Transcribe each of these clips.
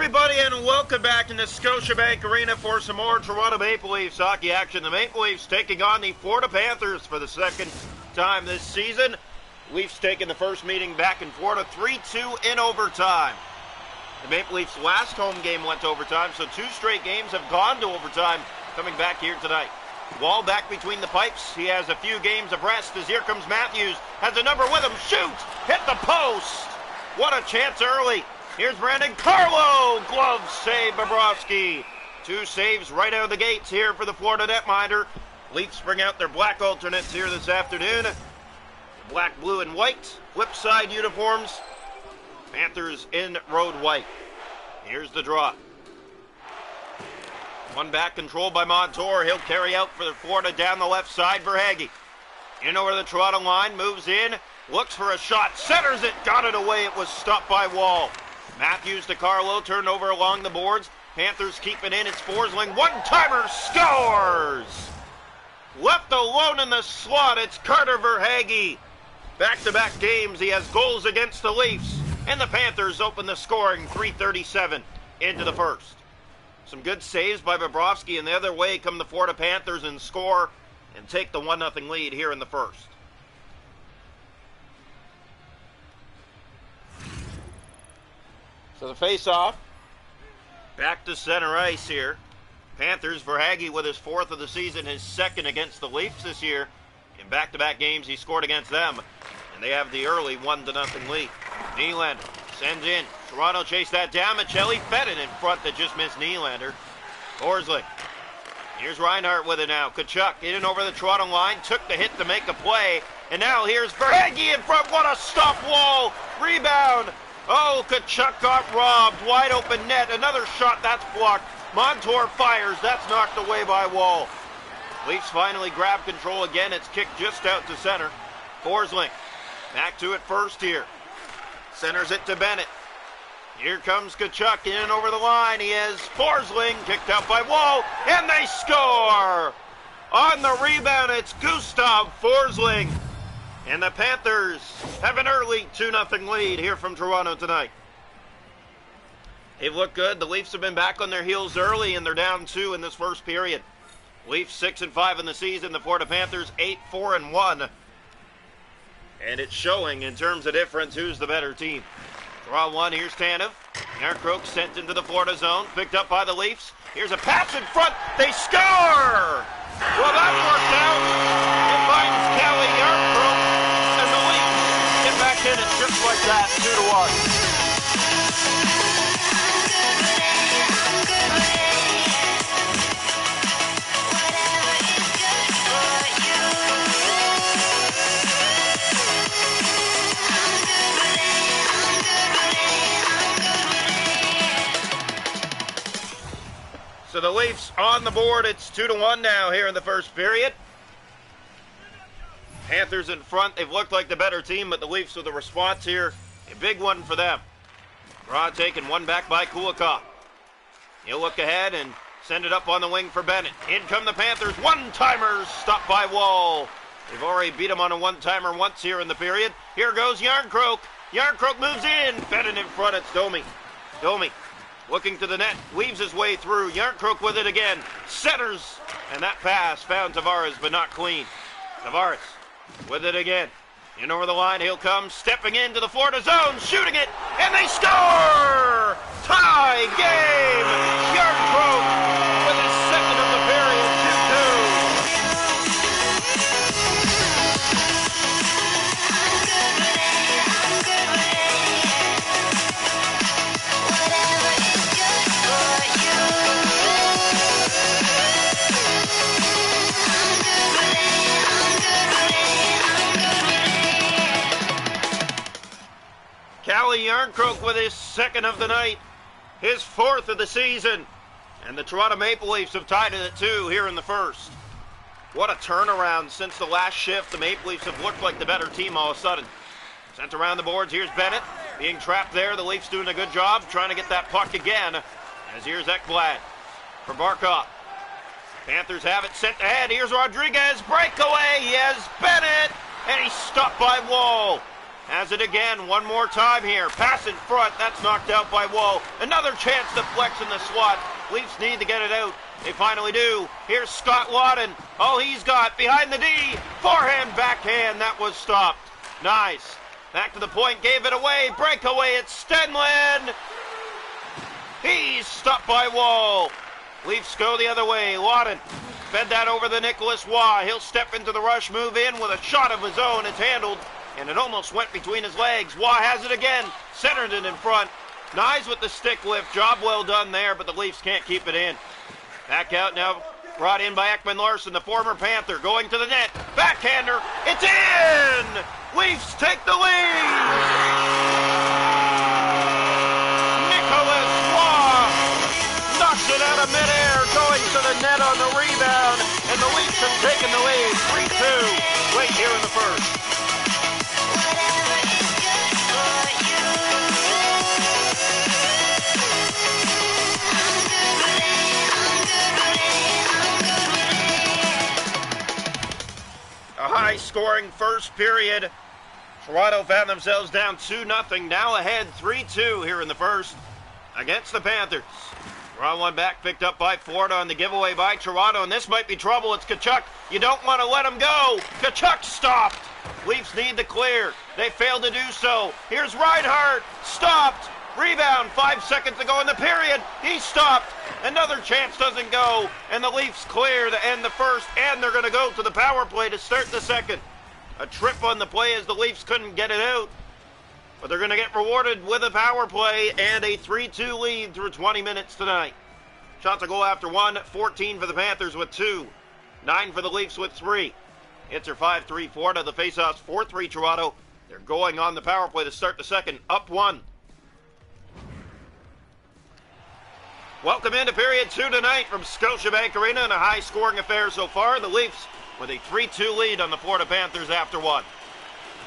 everybody, and welcome back into Scotiabank Arena for some more Toronto Maple Leafs hockey action. The Maple Leafs taking on the Florida Panthers for the second time this season. Leafs taking the first meeting back in Florida, 3-2 in overtime. The Maple Leafs' last home game went to overtime, so two straight games have gone to overtime coming back here tonight. Wall back between the pipes. He has a few games of rest as here comes Matthews. Has a number with him. Shoots! Hit the post! What a chance early. Here's Brandon Carlo. Glove save, Bobrovsky. Two saves right out of the gates here for the Florida netminder. Leafs bring out their black alternates here this afternoon. Black, blue, and white. Flip side uniforms. Panthers in road white. Here's the draw. One back controlled by Montour. He'll carry out for Florida down the left side for Hagee. In over the Toronto line. Moves in. Looks for a shot. Centers it. Got it away. It was stopped by Wall. Matthews to Carlo, turned over along the boards. Panthers keep it in. It's Forsling. One-timer scores! Left alone in the slot, it's Carter Verhaeghe. Back-to-back games, he has goals against the Leafs. And the Panthers open the scoring, 3:37 into the first. Some good saves by Bobrovsky, and the other way come the Florida Panthers and score and take the 1-0 lead here in the first. So the face-off, back to center ice here. Panthers, Verhaeghe with his fourth of the season, his second against the Leafs this year. In back-to-back games, he scored against them, and they have the early 1-0 lead. Nylander sends in. Toronto chased that down. Michelli fed it in front that just missed Nylander. Forsling. Here's Reinhart with it now. Tkachuk in and over the Toronto line. Took the hit to make a play. And now here's Verhaeghe in front. What a stop Wall. Rebound. Oh, Tkachuk got robbed. Wide open net. Another shot. That's blocked. Montour fires. That's knocked away by Wall. Leafs finally grab control again. It's kicked just out to center. Forsling. Back to it first here. Centers it to Bennett. Here comes Tkachuk in and over the line. He is Forsling. Kicked out by Wall. And they score! On the rebound, it's Gustav Forsling. And the Panthers have an early 2-0 lead here from Toronto tonight. They've looked good. The Leafs have been back on their heels early, and they're down 2 in this first period. Leafs 6-5 in the season. The Florida Panthers 8-4-1. And it's showing in terms of difference who's the better team. Draw one. Here's Tanev. Yarncroke sent into the Florida zone. Picked up by the Leafs. Here's a pass in front. They score! Well, that worked out. It finds Kelly Yarncroke. And the Leafs get back in it just like that, 2-1. So the Leafs on the board. It's 2-1 now here in the first period. Panthers in front. They've looked like the better team, but the Leafs with a response here. A big one for them. Draw taken, one back by Kulikov. He'll look ahead and send it up on the wing for Bennett. In come the Panthers. One-timers stopped by Wall. They've already beat him on a one-timer once here in the period. Here goes Yarncroke. Yarncroke moves in. Bennett in front. It's Domi. Domi looking to the net. Weaves his way through. Yarncroke with it again. Centers. And that pass found Tavares, but not clean. Tavares with it again. In over the line, he'll come, stepping into the Florida zone, shooting it, and they score! Tie game! Yarncroke with his second of the period, 2-2. Calle Yarncroke with his second of the night, his fourth of the season. And the Toronto Maple Leafs have tied it at 2 here in the first. What a turnaround since the last shift. The Maple Leafs have looked like the better team all of a sudden. Sent around the boards. Here's Bennett being trapped there. The Leafs doing a good job trying to get that puck again. As here's Ekblad for Barkov. Panthers have it sent ahead. Here's Rodriguez. Breakaway. He has Bennett. And he's stopped by Wall. Has it again, one more time here. Pass in front, that's knocked out by Wall. Another chance to flex in the slot. Leafs need to get it out. They finally do. Here's Scott Lawton. All he's got behind the D. Forehand, backhand, that was stopped. Nice. Back to the point, gave it away. Breakaway, it's Stenlund. He's stopped by Wall. Leafs go the other way. Lawton fed that over to Nicholas Waugh. He'll step into the rush, move in with a shot of his own. It's handled, and it almost went between his legs. Waugh has it again. Centered it in front. Nyes with the stick lift. Job well done there, but the Leafs can't keep it in. Back out now. Brought in by Ekman Larsson, the former Panther, going to the net. Backhander. It's in! Leafs take the lead! Nicholas Waugh knocks it out of midair, going to the net on the rebound, and the Leafs have taken the lead 3-2 right here in the first. A high-scoring first period. Toronto found themselves down 2-0, now ahead 3-2 here in the first against the Panthers. Draw one back, picked up by Florida on the giveaway by Toronto, and this might be trouble. It's Tkachuk. You don't want to let him go. Tkachuk stopped. Leafs need the clear. They failed to do so. Here's Reinhart. Stopped. Rebound, 5 seconds to go in the period. He stopped. Another chance doesn't go, and the Leafs clear to end the first, and they're going to go to the power play to start the second. A trip on the play as the Leafs couldn't get it out, but they're going to get rewarded with a power play and a 3-2 lead through 20 minutes tonight. Shots to goal after 1, 14 for the Panthers with 2, 9 for the Leafs with 3. Hits are 5-3 Florida. The faceoffs 4-3 Toronto. They're going on the power play to start the second, up 1. Welcome into period 2 tonight from Scotiabank Arena in a high-scoring affair so far. The Leafs with a 3-2 lead on the Florida Panthers after 1.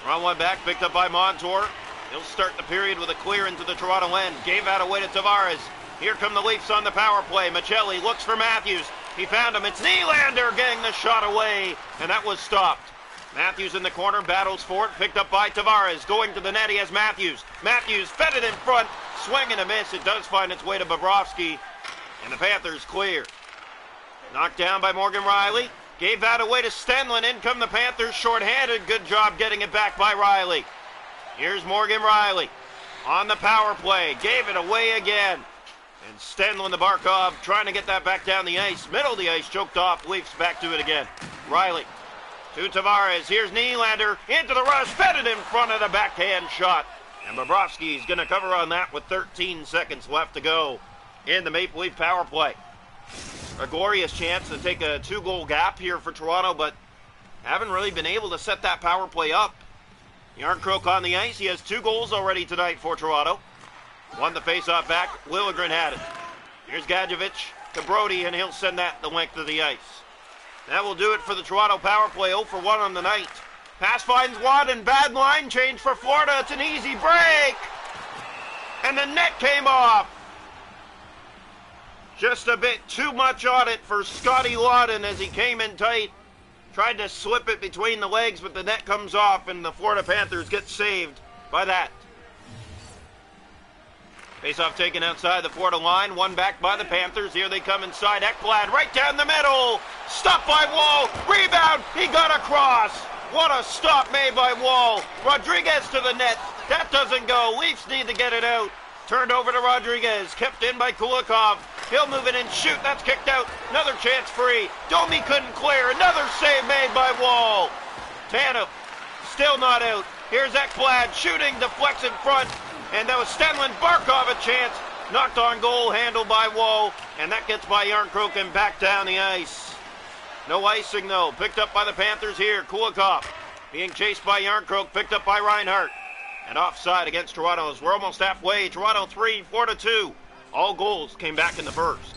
Run one back, picked up by Montour. He'll start the period with a clear into the Toronto end. Gave that away to Tavares. Here come the Leafs on the power play. Michelli looks for Matthews. He found him. It's Nylander getting the shot away, and that was stopped. Matthews in the corner, battles for it, picked up by Tavares. Going to the net, he has Matthews. Matthews fed it in front. Swing and a miss. It does find its way to Bobrovsky, and the Panthers clear. Knocked down by Morgan Rielly. Gave that away to Stenlund. In come the Panthers shorthanded. Good job getting it back by Rielly. Here's Morgan Rielly on the power play. Gave it away again. And Stenlund, the Barkov, trying to get that back down the ice. Middle of the ice, choked off. Leafs back to it again. Rielly to Tavares. Here's Nylander into the rush. Fed it in front of the backhand shot. And Bobrovsky's going to cover on that with 13 seconds left to go in the Maple Leaf power play. A glorious chance to take a 2-goal gap here for Toronto, but haven't really been able to set that power play up. Yarncroke on the ice. He has 2 goals already tonight for Toronto. Won the faceoff back. Liljegren had it. Here's Gadjevich to Brody, and he'll send that the length of the ice. That will do it for the Toronto power play. 0 for 1 on the night. Pass finds Wadden. Bad line change for Florida. It's an easy break. And the net came off. Just a bit too much on it for Scotty Lawton as he came in tight. Tried to slip it between the legs, but the net comes off, and the Florida Panthers get saved by that. Face-off taken outside the Florida line. One back by the Panthers. Here they come inside. Ekblad right down the middle. Stopped by Wall. Rebound. He got across. What a stop made by Wall. Rodriguez to the net. That doesn't go. Leafs need to get it out. Turned over to Rodriguez. Kept in by Kulikov. He'll move it and shoot. That's kicked out. Another chance free. Domi couldn't clear. Another save made by Wall. Tanev still not out. Here's Ekblad shooting. Deflects in front. And that was Stenlund. Barkov a chance. Knocked on goal. Handled by Wall. And that gets by Yarncroke and back down the ice. No icing, though. Picked up by the Panthers here. Kulikov being chased by Yarncroke. Picked up by Reinhart. And offside against Toronto as we're almost halfway. Toronto 3, Florida 2. All goals came back in the first.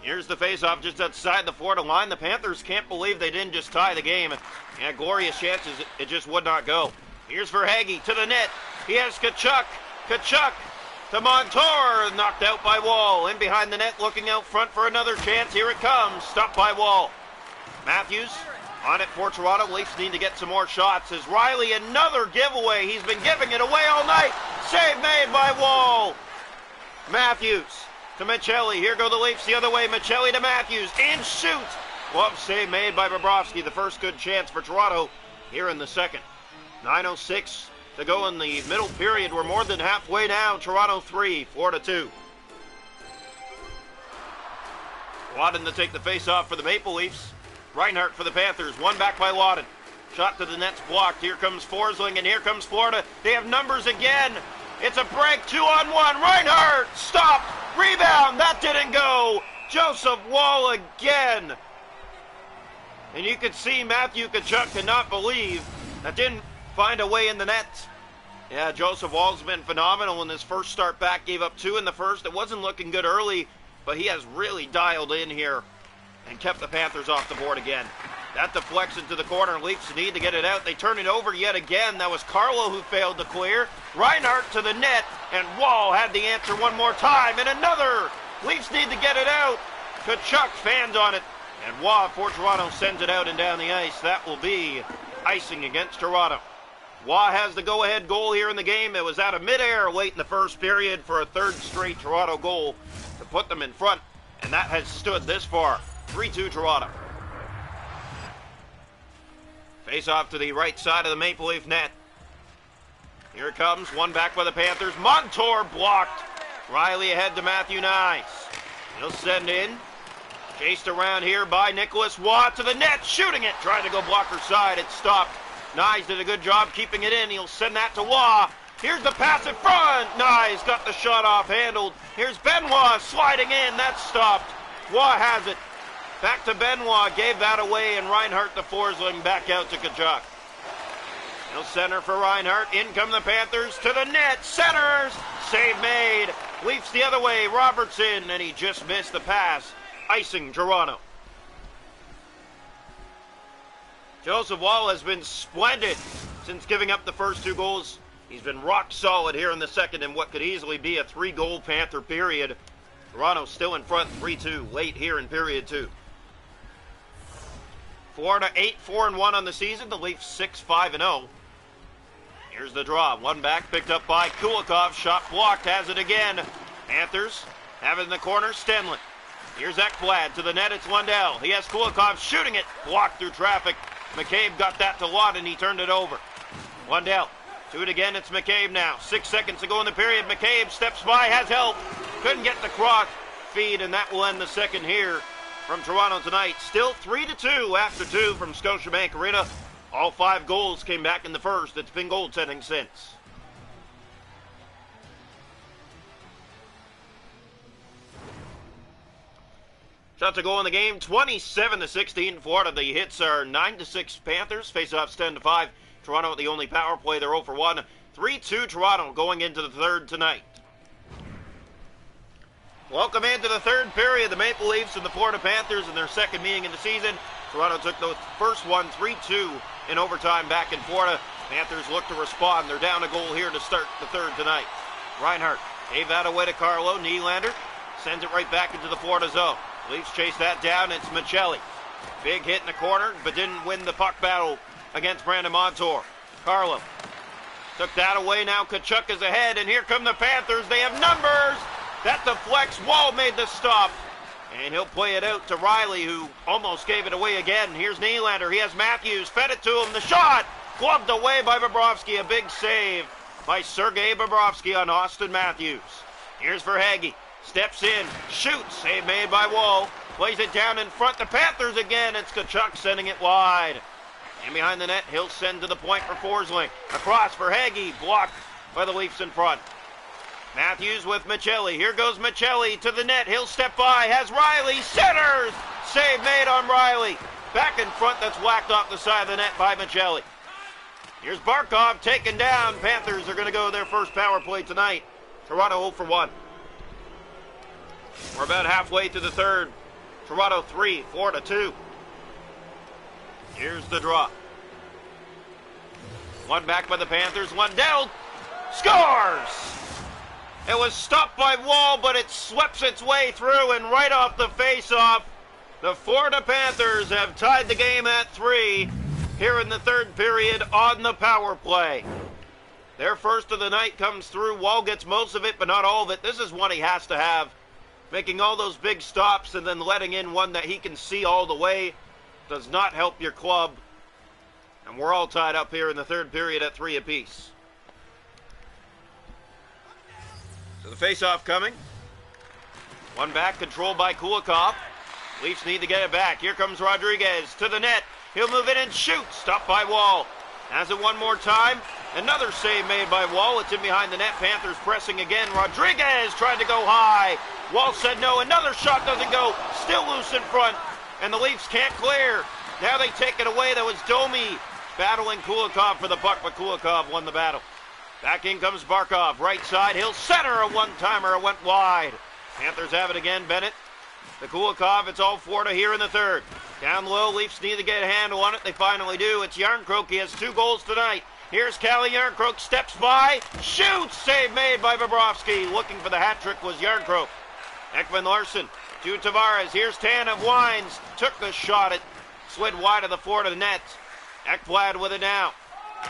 Here's the faceoff just outside the Florida line. The Panthers can't believe they didn't just tie the game. And glorious chances, it just would not go. Here's Verhaeghe to the net. He has Tkachuk. Tkachuk to Montour, knocked out by Wall. In behind the net, looking out front for another chance. Here it comes, stopped by Wall. Matthews On it for Toronto. Leafs need to get some more shots as Riley, another giveaway. He's been giving it away all night. Save made by Wall. Matthews to Michelli. Here go the Leafs the other way. Michelli to Matthews. And shoots. Glove save made by Bobrovsky. The first good chance for Toronto here in the second. 9:06 to go in the middle period. We're more than halfway now. Toronto 3, 4-2. Wadden to take the face-off for the Maple Leafs. Reinhart for the Panthers. One back by Wadden. Shot to the net's blocked. Here comes Forsling, and here comes Florida. They have numbers again. It's a break, 2-on-1. Reinhart stopped. Rebound. That didn't go. Joseph Wall again. And you could see Matthew Tkachuk could not believe that didn't find a way in the net. Yeah, Joseph Wall's been phenomenal in his first start back. Gave up 2 in the first. It wasn't looking good early, but he has really dialed in here and kept the Panthers off the board again. That deflects into the corner. Leafs need to get it out. They turn it over yet again. That was Carlo who failed to clear. Reinhart to the net, and Wall had the answer one more time. And another. Leafs need to get it out. Tkachuk fans on it. And Waugh for Toronto sends it out and down the ice. That will be icing against Toronto. Waugh has the go-ahead goal here in the game. It was out of midair late in the first period for a third straight Toronto goal to put them in front. And that has stood this far. 3-2 Toronto. Face off to the right side of the Maple Leaf net. Here it comes. One back by the Panthers. Montour blocked. Riley ahead to Matthew Nyes. He'll send in. Chased around here by Nicholas Waugh to the net. Shooting it. Trying to go blocker side. It stopped. Nyes did a good job keeping it in. He'll send that to Waugh. Here's the pass in front. Nyes got the shot off handled. Here's Benoit sliding in. That's stopped. Waugh has it. Back to Benoit. Gave that away, and Reinhart to Forsling. Back out to Tkachuk. He'll center for Reinhart. In come the Panthers to the net. Centers. Save made. Leafs the other way. Robertson, and he just missed the pass. Icing Toronto. Joseph Wall has been splendid since giving up the first 2 goals. He's been rock solid here in the second in what could easily be a 3-goal Panther period. Toronto still in front 3-2 late here in period 2. Florida 8-4-1 on the season. The Leafs 6-5-0. Here's the draw. One back picked up by Kulikov. Shot blocked. Has it again. Panthers have it in the corner. Stenlund. Here's Ekblad to the net. It's Lundell. He has Kulikov shooting it. Blocked through traffic. McCabe got that to Wadden. He turned it over. Lundell. To it again. It's McCabe now. 6 seconds to go in the period. McCabe steps by. Has help. Couldn't get the cross feed, and that will end the second here from Toronto tonight. Still 3-2 after 2 from Scotiabank Arena. All 5 goals came back in the first. It's been goaltending since. Shots to goal in the game, 27-16 Florida. The hits are 9-6 Panthers. Faceoffs 10-5. Toronto the only power play. They're 0-for-1. 3-2 Toronto going into the third tonight. Welcome into the third period. The Maple Leafs and the Florida Panthers in their second meeting in the season. Toronto took the first one 3-2 in overtime back in Florida. Panthers look to respond. They're down a goal here to start the third tonight. Reinhart gave that away to Carlo. Nylander sends it right back into the Florida zone. Leafs chase that down. It's Michelli. Big hit in the corner, but didn't win the puck battle against Brandon Montour. Carlo took that away. Now Tkachuk is ahead, and here come the Panthers. They have numbers. That deflects. Wall made the stop, and he'll play it out to Riley, who almost gave it away again. Here's Nylander. He has Matthews. Fed it to him. The shot gloved away by Bobrovsky. A big save by Sergei Bobrovsky on Austin Matthews. Here's Verhaeghe. Steps in, shoots, save made by Wall, plays it down in front, the Panthers again, it's Tkachuk sending it wide. And behind the net, he'll send to the point for Forsling. Across for Hagee, blocked by the Leafs in front. Matthews with Michelli, here goes Michelli to the net, he'll step by, has Riley, centers! Save made on Riley. Back in front, that's whacked off the side of the net by Michelli. Here's Barkov taken down, Panthers are going to go their first power play tonight. Toronto 0-for-1. We're about halfway through the third. Toronto 3, Florida 2. Here's the draw. One back by the Panthers. Lundell scores! It was stopped by Wall, but it sweeps its way through, and right off the face-off, The Florida Panthers have tied the game at 3 here in the third period on the power play. Their first of the night comes through. Wall gets most of it, but not all of it. This is one he has to have. Making all those big stops and then letting in one that he can see all the way does not help your club. And we're all tied up here in the third period at 3 apiece. So the face-off coming. One back, controlled by Kulikov. Leafs need to get it back. Here comes Rodriguez to the net. He'll move in and shoot. Stopped by Wall. Has it one more time. Another save made by Wall. It's in behind the net. Panthers pressing again. Rodriguez tried to go high. Wall said no. Another shot doesn't go. Still loose in front. And the Leafs can't clear. Now they take it away. That was Domi battling Kulikov for the puck, but Kulikov won the battle. Back in comes Barkov. Right side. He'll center a one-timer. It went wide. Panthers have it again. Bennett. The Kulikov. It's all Florida here in the third. Down low. Leafs need to get a handle on it. They finally do. It's Järnkrok. He has 2 goals tonight. Here's Calle Järnkrok. Steps by. Shoots. Save made by Bobrovsky. Looking for the hat trick was Järnkrok. Ekman Larsson to Tavares. Here's Tanev. Wines. Took the shot. It slid wide of the Florida net. Ekblad with it now.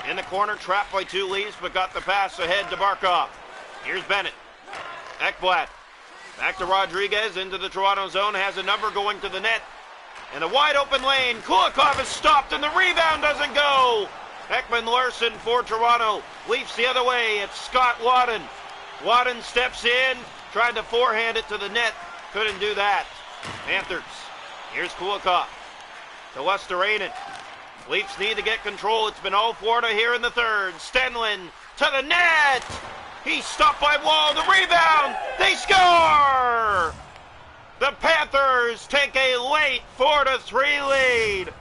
In the corner. Trapped by 2 Leafs, but got the pass ahead to Barkov. Here's Bennett. Ekblad. Back to Rodriguez. Into the Toronto zone. Has a number going to the net. In a wide open lane. Kulikov is stopped and the rebound doesn't go. Ekman Larsson for Toronto. Leafs the other way. It's Scott Wadden. Wadden steps in. Tried to forehand it to the net. Couldn't do that. Panthers. Here's Kulikov. To Lesterainen. Leafs need to get control. It's been all Florida here in the third. Stenlin to the net. He's stopped by Wall. The rebound. They score! The Panthers take a late 4-3 lead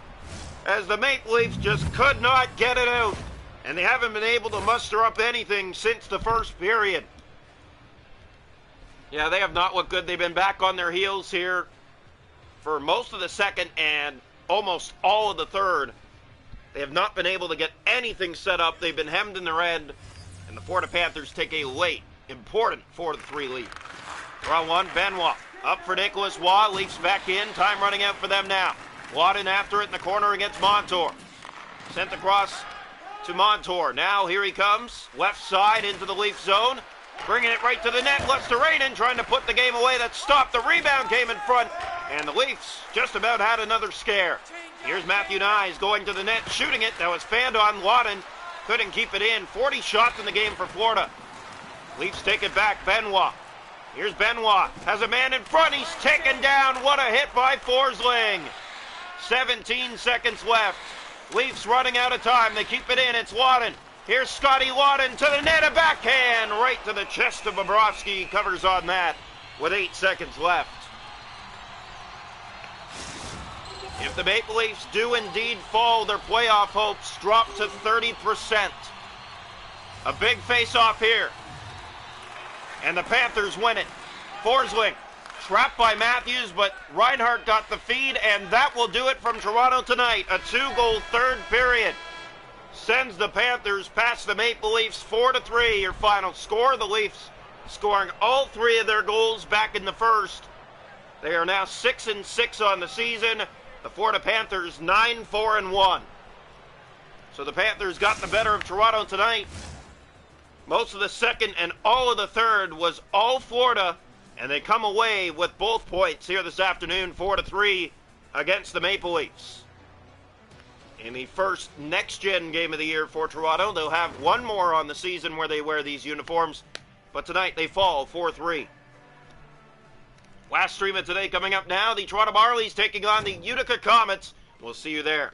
as the Maple Leafs just could not get it out. And they haven't been able to muster up anything since the first period. Yeah, they have not looked good. They've been back on their heels here for most of the second and almost all of the third. They have not been able to get anything set up. They've been hemmed in their end. And the Florida Panthers take a late, important 4-3 lead. Draw one, Benoit. Up for Nicholas Waugh. Leafs back in. Time running out for them now. Wadden after it in the corner against Montour. Sent across to Montour. Now here he comes. Left side into the Leaf zone. Bringing it right to the net. Lesterainen trying to put the game away. That stopped. The rebound came in front. And the Leafs just about had another scare. Here's Matthew Nyes going to the net. Shooting it. That was fanned on. Wadden couldn't keep it in. 40 shots in the game for Florida. Leafs take it back. Benoit. Here's Benoit. Has a man in front. He's taken down. What a hit by Forsling. 17 seconds left. Leafs running out of time. They keep it in. It's Wadden. Here's Scotty Wadden to the net. A backhand right to the chest of Bobrovsky. Covers on that with 8 seconds left. If the Maple Leafs do indeed fall, their playoff hopes drop to 30%. A big face-off here. And the Panthers win it. Forsling trapped by Matthews, but Reinhart got the feed, and that will do it from Toronto tonight. A 2-goal third period sends the Panthers past the Maple Leafs 4-3. Your final score, the Leafs scoring all 3 of their goals back in the first. They are now 6-6 on the season. The Florida Panthers 9-4-1. So the Panthers got the better of Toronto tonight. Most of the second and all of the third was all Florida, and they come away with both points here this afternoon, 4-3 against the Maple Leafs. In the first next-gen game of the year for Toronto, they'll have one more on the season where they wear these uniforms, but tonight they fall 4-3. Last stream of today coming up now, the Toronto Marlies taking on the Utica Comets. We'll see you there.